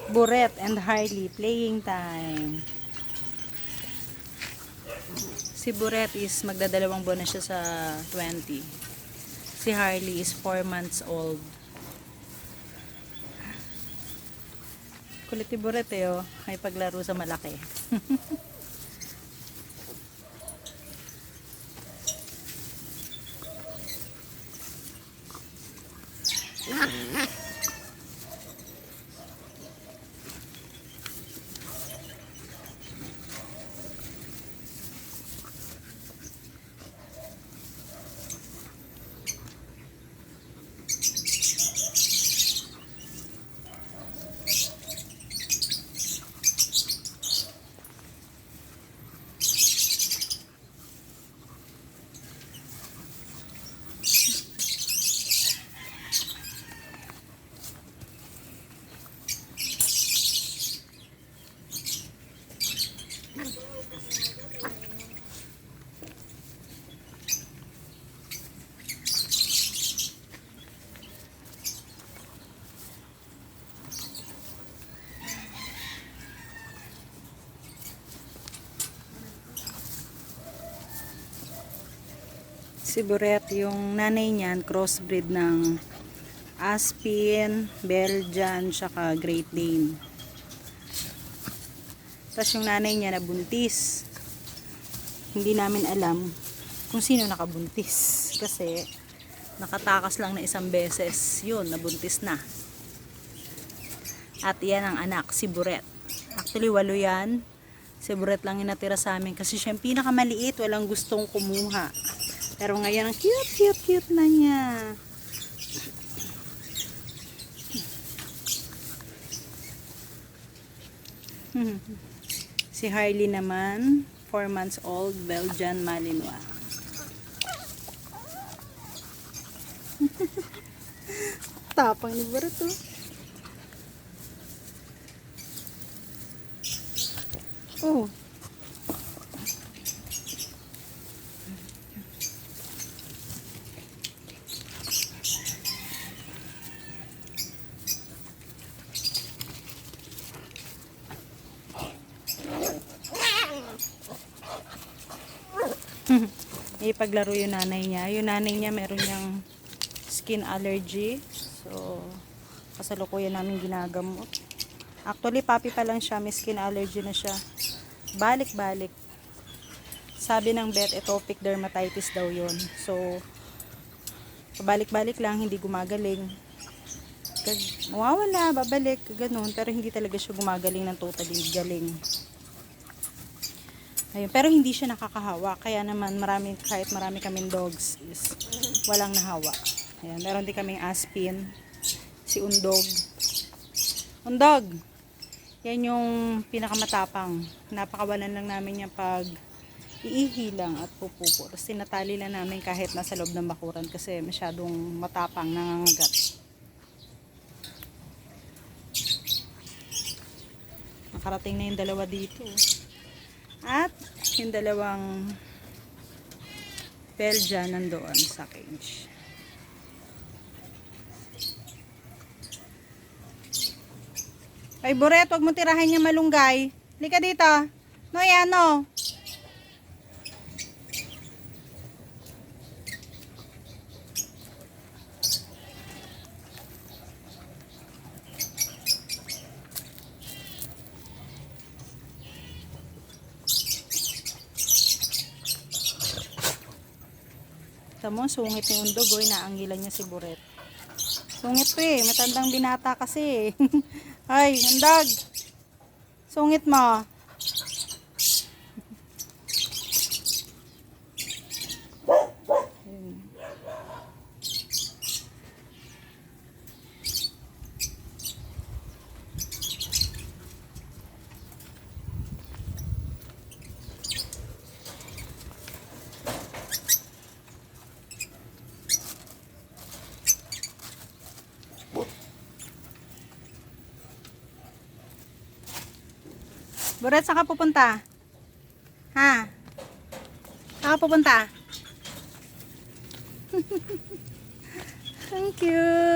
Buret and Harley playing time. Si Buret is magdadalawang buwan na siya sa 20. Si Harley is 4 months old. Kulit ni Buret oh. May paglaro sa malaki. Si Buret, yung nanay niyan, crossbreed ng Aspin, Belgian, saka Great Dane. Tapos yung nanay niya nabuntis. Hindi namin alam kung sino nakabuntis. Kasi nakatakas lang na isang beses. Yun, nabuntis na. At yan ang anak, si Buret. Actually, 8 yan. Si Buret lang yung natira sa amin. Kasi siya yung pinakamaliit, walang gustong kumuha. Pero ngayon ang cute na niya. Si Harley naman, 4 months old, Belgian Malinois. Tapang ni Buret to. Oh. Ipaglaro yung nanay niya. Yung nanay niya meron niyang skin allergy. So, kasalukuyan namin ginagamot. Actually, puppy pa lang siya. May skin allergy na siya. Balik-balik. Sabi ng vet, atopic dermatitis daw yun. So, pabalik-balik lang, hindi gumagaling. Mawawala, babalik, ganun. Pero hindi talaga siya gumagaling ng totally galing. Ayun, pero hindi siya nakakahawa. Kaya naman kahit marami kaming dogs is walang nahawa. Ayan, meron din kaming Aspin, si Undog. Undog! Yan yung pinakamatapang. Napakawalan lang namin niya pag iihi lang at pupupo. Tapos tinatali lang namin kahit nasa loob ng bakuran kasi masyadong matapang, nangangagat. Nakarating na yung dalawa dito. At yung dalawang Belgian nandoon sa cage. Ay, Buret, wag mo tirahin niya malunggay. Halika dito. No, yan, no. Tamo, sungit ni Undog, naangilan niya si Buret. Sungit to eh, matandang binata kasi eh. Ay, Undog! Sungit mo. Buret, saan ka pupunta? Ha? Saan ka pupunta? Ang cute!